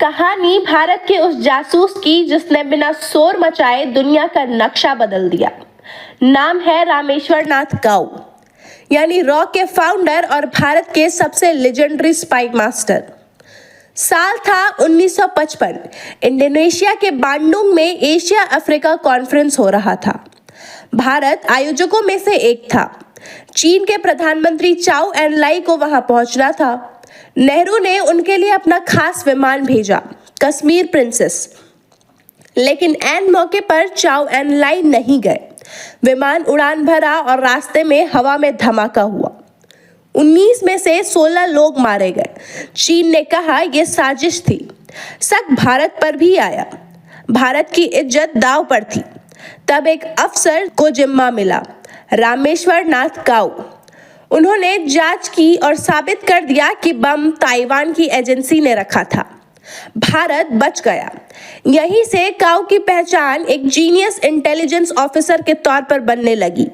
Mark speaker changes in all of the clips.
Speaker 1: कहानी भारत के उस जासूस की जिसने बिना शोर मचाए दुनिया का नक्शा बदल दिया। नाम है रामेश्वर नाथ काऊ, यानी रॉ के फाउंडर और भारत के सबसे लेजेंडरी स्पाई मास्टर। साल था 1955। इंडोनेशिया के बांडुंग में एशिया अफ्रीका कॉन्फ्रेंस हो रहा था। भारत आयोजकों में से एक था। चीन के प्रधानमंत्री चाउ एन लाई को वहां पहुंचना था। नेहरू ने उनके लिए अपना खास विमान भेजा, कश्मीर प्रिंसेस। लेकिन ऐन मौके पर चाउ एन लाई नहीं गए। विमान उड़ान भरा और रास्ते में हवा में धमाका हुआ। 19 में से 16 लोग मारे गए। चीन ने कहा यह साजिश थी। शक भारत पर भी आया। भारत की इज्जत दांव पर थी। तब एक अफसर को जिम्मा मिला, रामेश्वर नाथ काऊ। उन्होंने जांच की और साबित कर दिया कि बम ताइवान की एजेंसी ने रखा था। भारत बच गया। यहीं से काऊ की पहचान एक जीनियस इंटेलिजेंस ऑफिसर के तौर पर बनने लगी।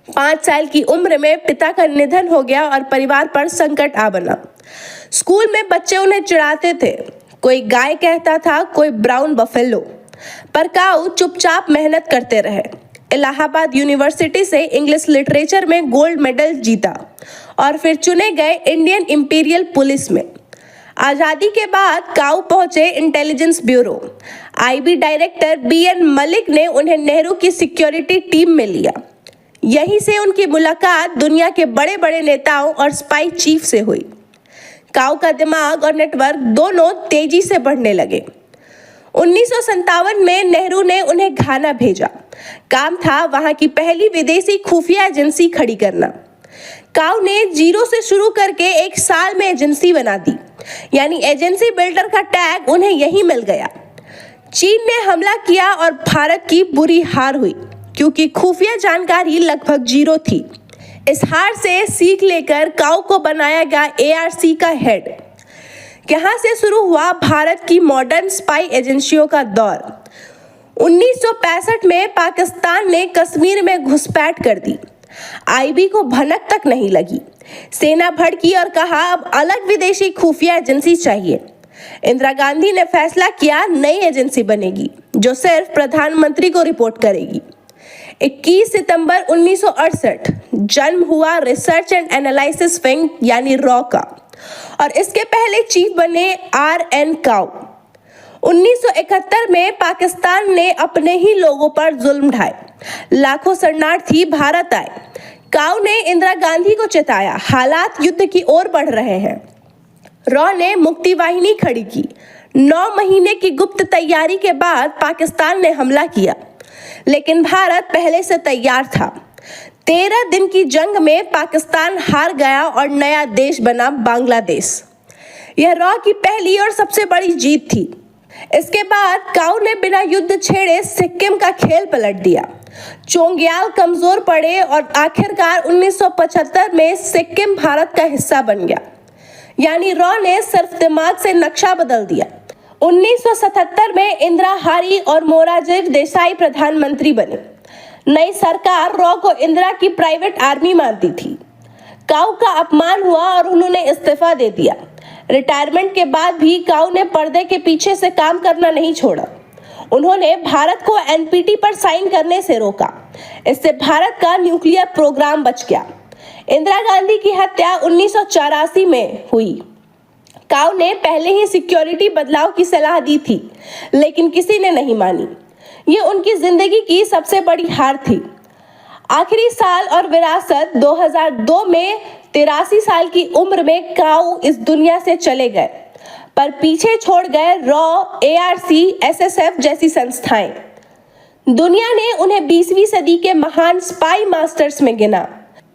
Speaker 1: 5 साल की उम्र में पिता का निधन हो गया और परिवार पर संकट आ बना। स्कूल में बच्चे उन्हें चिढ़ाते थे। कोई गाय कहता था, कोई ब्राउन बफेलो। पर काऊ चुपचाप मेहनत करते रहे। इलाहाबाद यूनिवर्सिटी से इंग्लिश लिटरेचर में गोल्ड मेडल जीता और फिर चुने गए इंडियन इंपीरियल पुलिस में। आज़ादी के बाद काऊ पहुंचे Intelligence Bureau. IB director BN Mullik ने उन्हें नेहरू की सिक्योरिटी टीम में लिया। यहीं से उनकी मुलाकात दुनिया के बड़े बड़े नेताओं और स्पाई चीफ से हुई। काऊ का दिमाग और नेटवर्क दोनों तेजी से बढ़ने लगे। 1957 में नेहरू ने उन्हें घाना भेजा। काम था वहां की पहली विदेशी खुफिया एजेंसी खड़ी करना। काऊ ने जीरो से शुरू करके 1 साल में एजेंसी बना दी, यानी एजेंसी बिल्डर का टैग उन्हें यहीं मिल गया। चीन ने हमला किया और भारत की बुरी हार हुई, क्योंकि खुफिया जानकारी लगभग जीरो थी। इस हार से सीख लेकर काऊ को बनाया गया ARC का हेड। यहाँ से शुरू हुआ भारत की मॉडर्न स्पाई एजेंसियों का दौर। 1965 में पाकिस्तान ने कश्मीर में घुसपैठ कर दी। आईबी को भनक तक नहीं लगी। सेना भड़की और कहा अब अलग विदेशी खुफिया एजेंसी चाहिए। इंदिरा गांधी ने फैसला किया नई एजेंसी बनेगी जो सिर्फ प्रधानमंत्री को रिपोर्ट करेगी। 21 सितंबर 1968 जन्म हुआ रिसर्च एंड एनालिसिस विंग यानी रॉ का, और इसके पहले चीफ बने RN काऊ। 1971 में पाकिस्तान ने अपने ही लोगों पर जुल्म ढाए। लाखों शरणार्थी भारत आए। काऊ ने इंदिरा गांधी को चेताया, हालात युद्ध की ओर बढ़ रहे हैं। रॉ ने मुक्ति वाहिनी खड़ी की। 9 महीने की गुप्त तैयारी के बाद पाकिस्तान ने हमला किया, लेकिन भारत पहले से तैयार था। 13 दिन की जंग में पाकिस्तान हार गया और नया देश बना बांग्लादेश। यह रॉ की पहली और सबसे बड़ी जीत थी। इसके बाद काऊ ने बिना युद्ध छेड़े सिक्किम का खेल पलट दिया। चोंग्याल कमजोर पड़े और आखिरकार 1975 में सिक्किम भारत का हिस्सा बन गया। यानी रॉ ने सिर्फ दिमाग से नक्शा बदल दिया। 1977 में इंदिरा हारी और मोरारजी देसाई प्रधानमंत्री बने। नई सरकार रॉ को इंदिरा की प्राइवेट आर्मी मानती थी। काऊ का अपमान हुआ और उन्होंने इस्तीफा दे दिया। रिटायरमेंट के बाद भी काऊ ने पर्दे के पीछे से काम करना नहीं छोड़ा। उन्होंने भारत को NPT पर साइन करने से रोका। इससे भारत का न्यूक्लियर प्रोग्राम बच गया। इंदिरा गांधी की हत्या 1984 में हुई। काऊ ने पहले ही सिक्योरिटी बदलाव की सलाह दी थी, लेकिन किसी ने नहीं मानी। ये उनकी जिंदगी की सबसे बड़ी हार थी। आखिरी साल और विरासत 2002 में 83 साल की उम्र में काऊ इस दुनिया से चले गए, पर पीछे छोड़ गए रॉ, ARC, SSF जैसी संस्थाएं। दुनिया ने उन्हें 20वीं सदी के महान स्पाई मास्टर्स में गिना।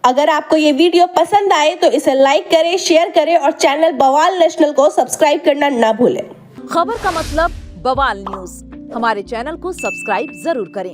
Speaker 1: अगर आपको ये वीडियो पसंद आए तो इसे लाइक करें, शेयर करें और चैनल बवाल नेशनल को सब्सक्राइब करना ना भूलें।
Speaker 2: खबर का मतलब बवाल न्यूज। हमारे चैनल को सब्सक्राइब जरूर करें।